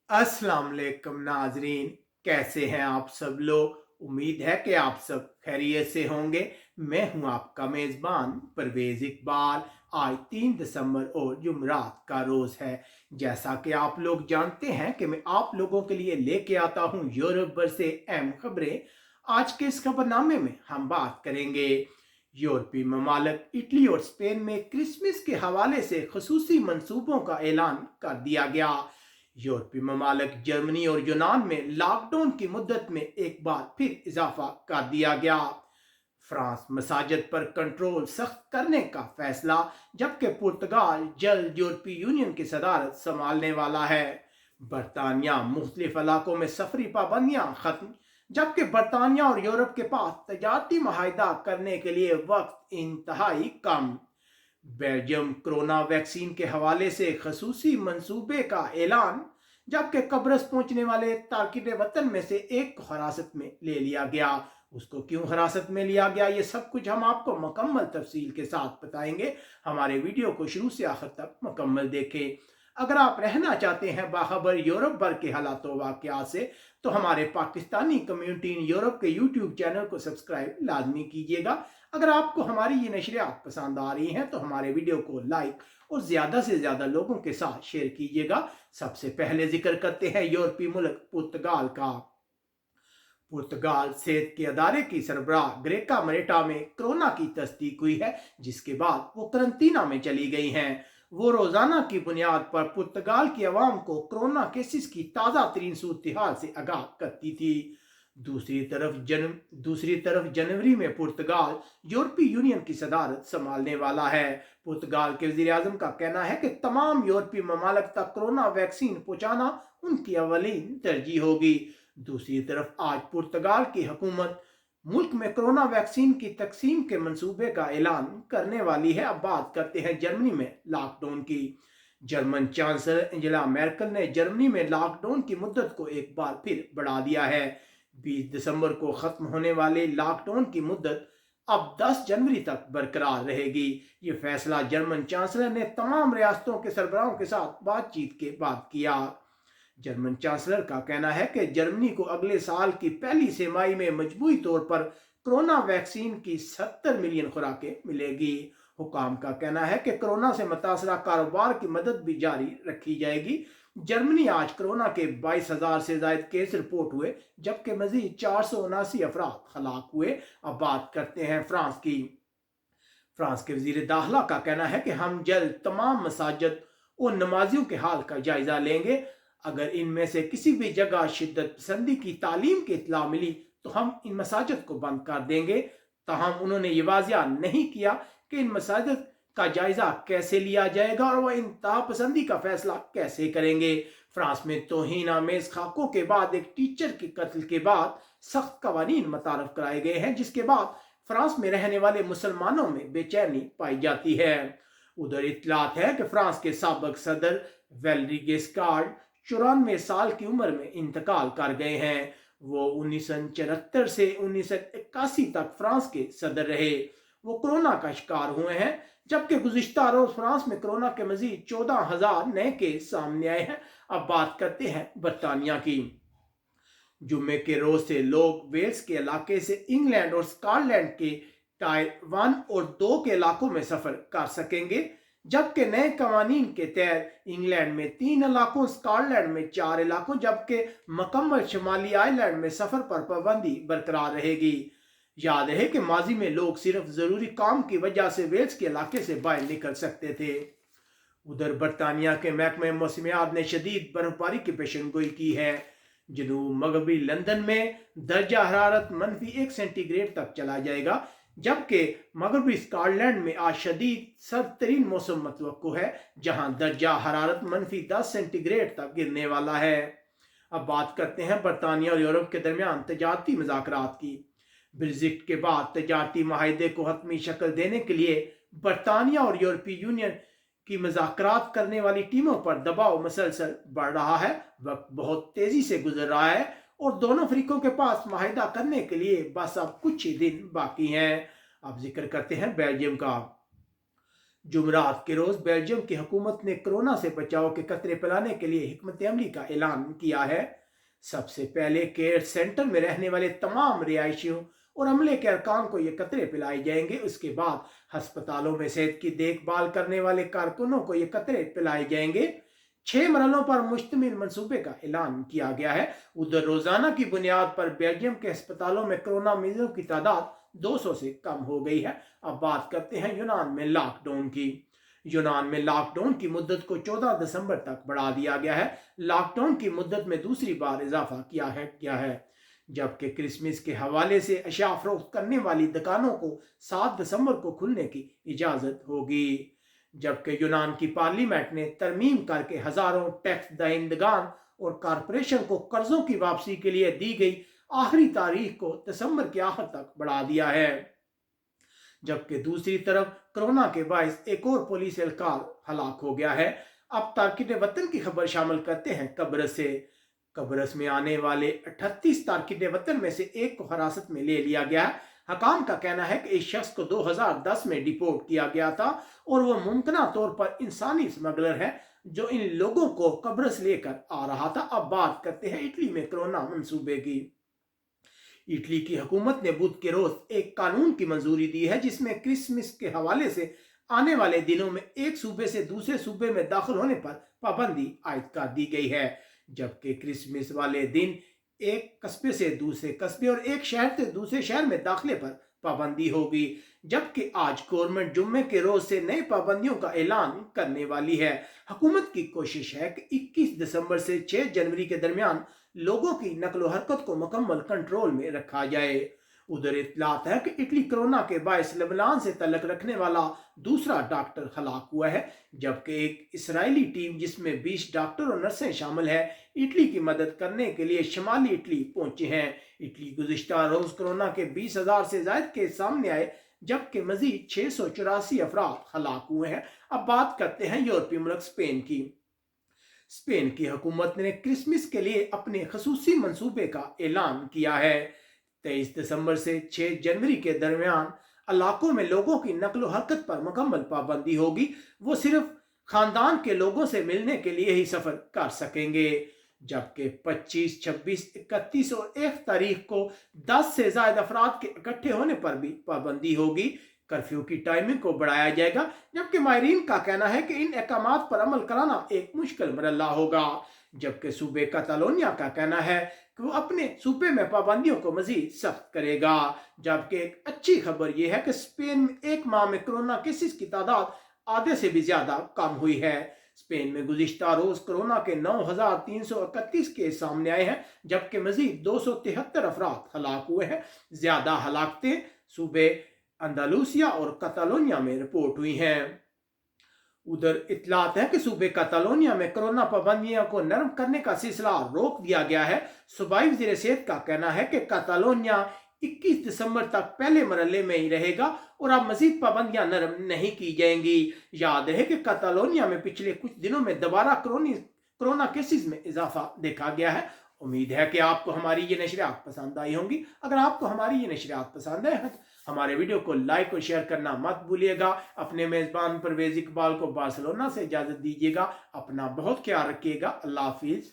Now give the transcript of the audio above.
अस्सलाम वालेकुम नाजरीन, कैसे हैं आप सब लोग। उम्मीद है कि आप सब खैरियत से होंगे। मैं हूं आपका मेज़बान परवेज़ इकबाल। आज 3 दिसंबर और जुमरात का रोज़ है। जैसा कि आप लोग जानते हैं कि मैं आप लोगों के लिए लेके आता हूं यूरोप भर से अहम खबरें। आज के इस खबरनामे में हम बात करेंगे यूरोपीय ममालिक इटली और स्पेन में क्रिसमस के हवाले से खसूसी मंसूबों का ऐलान कर दिया गया। यूरोपीय ममालिक जर्मनी और यूनान में लॉकडाउन की मुद्दत में एक बार फिर इजाफा कर दिया गया। फ्रांस मसाजिद पर कंट्रोल सख्त करने का फैसला, जबकि पुर्तगाल जल्द यूरोपीय यूनियन की सदारत संभालने वाला है। बरतानिया मुख्तलिफ इलाकों में सफरी पाबंदियां खत्म, जबकि बरतानिया और यूरोप के पास तजारती माहिदा करने के लिए वक्त इंतहाई कम। बेल्जियम कोरोना वैक्सीन के हवाले से खसूसी मंसूबे का ऐलान, जबकि कब्रस पहुंचने वाले तारकिन वतन में से एक को हिरासत में ले लिया गया। उसको क्यों हिरासत में लिया गया, ये सब कुछ हम आपको मुकम्मल तफसील के साथ बताएंगे। हमारे वीडियो को शुरू से आखिर तक मुकम्मल देखें। अगर आप रहना चाहते हैं बाखबर यूरोप भर के हालात वाक़यात से, तो हमारे पाकिस्तानी कम्युनिटी इन यूरोप के यूट्यूब चैनल को सब्सक्राइब लाजमी कीजिएगा। अगर आपको हमारी ये नशरियात पसंद आ रही हैं तो हमारे वीडियो को लाइक और ज़्यादा से ज़्यादा लोगों के साथ शेयर कीजिएगा। सबसे पहले जिक्र करते हैं यूरोपीय मुल्क पुर्तगाल का। पुर्तगाल सेहत के अदारे की सरबराह ग्रेका मरेटा में कोरोना की तस्दीक हुई है, जिसके बाद वो करंतना में चली गई हैं। वो रोजाना की बुनियाद पर पुर्तगाल की आवाम को कोरोना केसेस की ताज़ा तरीन सूरत हाल से आगाह करती थी। दूसरी तरफ जनवरी में पुर्तगाल यूरोपीय यूनियन की सदारत संभालने वाला है। पुर्तगाल के वजीर आजम का कहना है कि तमाम यूरोपीय ममालिक तक कोरोना वैक्सीन पहुंचाना उनकी अवलीन तरजीह होगी। दूसरी तरफ आज पुर्तगाल की हुकूमत मुल्क में कोरोना वैक्सीन की तकसीम के मंसूबे का ऐलान करने वाली है। अब बात करते हैं जर्मनी में लॉकडाउन की। जर्मन चांसलर एंजेला मेर्केल ने जर्मनी में लॉकडाउन की मुद्दत को एक बार फिर बढ़ा दिया है। 20 दिसंबर को खत्म होने वाले लॉकडाउन की मुद्दत अब 10 जनवरी तक बरकरार रहेगी। ये फैसला जर्मन चांसलर ने तमाम रियासतों के सरबराहों के साथ बातचीत के बाद किया। जर्मन चांसलर का कहना है कि जर्मनी को अगले साल की पहली तिमाही में मजबूरी तौर पर कोरोना वैक्सीन की 70 मिलियन खुराकें मिलेगी। हुकाम का कहना है कि कोरोना से मुतासरा कारोबार की मदद भी जारी रखी जाएगी। जर्मनी आज कोरोना के 22,000 से ज्यादा केस रिपोर्ट हुए, जबकि मजीद 479 अफराद हलाक हुए। अब बात करते हैं फ्रांस की। फ्रांस के वजीर दाखिला का कहना है कि हम जल्द तमाम मसाजिद और नमाजियों के हाल का जायजा लेंगे। अगर इनमें से किसी भी जगह शिद्दत पसंदी की तालीम की इत्तला मिली तो हम इन मसाजिद को बंद कर देंगे। ताहम उन्होंने ये वाजिया नहीं किया कि इन मसाजिद का जायजा कैसे लिया जाएगा और वह इंतहा पसंदी का फैसला कैसे करेंगे। फ्रांस में तौहीन आमेज खाकों के बाद एक टीचर के कत्ल के बाद सख्त कवानीन मुतारफ कराए गए हैं, जिसके बाद फ्रांस में रहने वाले मुसलमानों में बेचैनी पाई जाती है। उधर इतलात है कि फ्रांस के साबिक सदर वैलेरी गिस्कार्ड 94 साल की उम्र में इंतकाल कर गए हैं। वो 1974 से 1981 तक फ्रांस के सदर रहे। वो कोरोना का शिकार हुए हैं, जबकि गुज़िश्ता रोज फ्रांस में कोरोना के मजीद 14,000 नए केस सामने आए हैं। अब बात करते हैं बरतानिया की। जुम्मे के रोज से लोग वेल्स के इलाके से इंग्लैंड और स्कॉटलैंड के टायर 1 और 2 के इलाकों में सफर कर सकेंगे, जबकि नए कवानीन के तहत इंग्लैंड में 3 इलाकों, स्कॉटलैंड में 4 इलाकों, जबकि मुकम्मल शुमाली आयरलैंड में सफर पर पाबंदी बरकरार रहेगी। याद है कि माजी में लोग सिर्फ जरूरी काम की वजह से वेल्स के इलाके से बाहर निकल सकते थे। उधर बरतानिया के महकमे मौसमियात ने शदीद बर्फबारी की पेशनगोई की है। जनूब मगरबी लंदन में दर्जा हरारत -1 सेंटीग्रेड तक चला जाएगा, जबकि मगरबी स्कॉटलैंड में आज शदीद सर्द तरीन मौसम मतवक्को है, जहां दर्जा हरारत -10 सेंटीग्रेड तक गिरने वाला है। अब बात करते हैं बरतानिया और यूरोप के दरमियान तजारती मुज़ाकरात की। ब्रेग्जिट के बाद तजारती माहिदे को हतमी शक्ल देने के लिए बरतानिया और यूरोपीय यूनियन की मुज़ाकरात करने वाली टीमों पर दबाव मसलसल बढ़ रहा है। वक्त बहुत तेजी से गुजर रहा है और दोनों फरीकों के पास माहिदा करने के लिए बस अब कुछ ही दिन बाकी हैं। अब जिक्र करते हैं बेल्जियम का। जुमरात के रोज बेल्जियम की हुकूमत ने कोरोना से बचाव के कतरे पिलाने के लिए हिकमत अमली का ऐलान किया है। सबसे पहले केयर सेंटर में रहने वाले तमाम रिहायशियों और अमले के अरकान को ये कतरे पिलाए जाएंगे। उसके बाद अस्पतालों में सेहत की देखभाल करने वाले कारकुनों को ये कतरे पिलाए जाएंगे। 6 मरहलों पर मुश्तमिल मंसूबे का ऐलान किया गया है। उधर रोजाना की बुनियाद पर बेल्जियम के अस्पतालों में कोरोना मरीजों की तादाद 200 से कम हो गई है। अब बात करते हैं यूनान में लॉकडाउन की। यूनान में लॉकडाउन की मुद्दत को 14 दिसंबर तक बढ़ा दिया गया है। लॉकडाउन की मुद्दत में दूसरी बार इजाफा किया है जबकि क्रिसमस के हवाले से अशिया फरोख्त करने वाली दुकानों को 7 दिसंबर को खुलने की इजाजत होगी। जबकि यूनान की पार्लियामेंट ने तरमीम करके हजारों टैक्स दहिंदगान और कारपोरेशन को कर्जों की वापसी के लिए दी गई आखिरी तारीख को दिसंबर के आखिर तक बढ़ा दिया है। जबकि दूसरी तरफ कोरोना के बायस एक और पुलिस एहलकार हलाक हो गया है। अब तारकिन वतन की खबर शामिल करते हैं कब्रस से। कब्रस में आने वाले 38 तारकिन वतन में से एक को हिरासत में ले लिया गया है। हकाम का कहना है कि इस शख्स को 2010 में डिपोर्ट किया गया था और वो मुमकिना तौर पर इंसानी स्मगलर है जो इन लोगों को कब्रस लेकर आ रहा था। अब बात करते हैं इटली में कोरोना मंसूबे की। इटली की हुकूमत ने बुध के रोज एक कानून की मंजूरी दी है जिसमें क्रिसमस के हवाले से आने वाले दिनों में एक सूबे से दूसरे सूबे में दाखिल होने पर पाबंदी आयद कर दी गई है। जबकि क्रिसमस वाले दिन एक कस्बे से दूसरे कस्बे और एक शहर से दूसरे शहर में दाखिले पर पाबंदी होगी। जबकि आज गवर्नमेंट जुम्मे के रोज से नई पाबंदियों का ऐलान करने वाली है। हुकूमत की कोशिश है कि 21 दिसंबर से 6 जनवरी के दरमियान लोगों की नकलो हरकत को मुकम्मल कंट्रोल में रखा जाए। उधर इत्तलात है कि इटली कोरोना के बायस लेबनान से तल्लक रखने वाला दूसरा डॉक्टर हलाक हुआ है। जबकि एक इसराइली टीम जिसमें 20 डॉक्टर और नर्सें शामिल है इटली की मदद करने के लिए शिमाली इटली पहुंचे हैं। इटली गुज़िश्ता रोज कोरोना के 20,000 से ज्यादा केस सामने आए जबकि मजीद 684 अफराद हलाक हुए हैं। अब बात करते हैं यूरोपीय मुल्क स्पेन की। स्पेन की हुकूमत ने क्रिसमस के लिए अपने खसूसी मंसूबे का ऐलान किया है। 23 दिसंबर से 6 जनवरी के दरमियान इलाकों में लोगों की नकलो हरकत पर मुकम्मल पाबंदी होगी। वो सिर्फ खानदान के लोगों से मिलने के लिए ही सफर कर सकेंगे। जबकि 25, 26, 31 और 1 तारीख को 10 से ज्यादा अफराद के इकट्ठे होने पर भी पाबंदी होगी। कर्फ्यू की टाइमिंग को बढ़ाया जाएगा जबकि माहिरीन का कहना है कि इन अहकामात पर अमल कराना एक मुश्किल मरहला होगा। जबकि सूबे कैटालोनिया का कहना है कि वो अपने सूबे में पाबंदियों को मजीद सख्त करेगा। जबकि एक अच्छी खबर यह है कि स्पेन में एक माह में कोरोना केसेस की तादाद आधे से भी ज्यादा कम हुई है। स्पेन में गुज़िश्ता रोज कोरोना के 9,331 केस सामने आए हैं जबकि मजीद 273 अफराद हलाक हुए हैं। ज्यादा हलाकतें सूबे अंदालूसिया और कैटालोनिया में रिपोर्ट हुई हैं। उधर इत्तलात है कि सूबे कैटालोनिया में कोरोना पाबंदियों को नरम करने का सिलसिला रोक दिया गया है। सूबाई वज़ीर सेहत का कहना है कि कैटालोनिया 21 दिसंबर तक पहले मरहले में ही रहेगा और अब मजीद पाबंदियां नरम नहीं की जाएंगी। याद है कि कैटालोनिया में पिछले कुछ दिनों में दोबारा कोरोना केसेस में इजाफा देखा गया है। उम्मीद है कि आपको हमारी ये नशरियात पसंद आई होंगी। अगर आपको हमारी ये नशरियात पसंद है तो हमारे वीडियो को लाइक और शेयर करना मत भूलिएगा। अपने मेज़बान परवेज़ इकबाल को बार्सिलोना से इजाज़त दीजिएगा। अपना बहुत ख्याल रखिएगा। अल्लाह हाफिज़।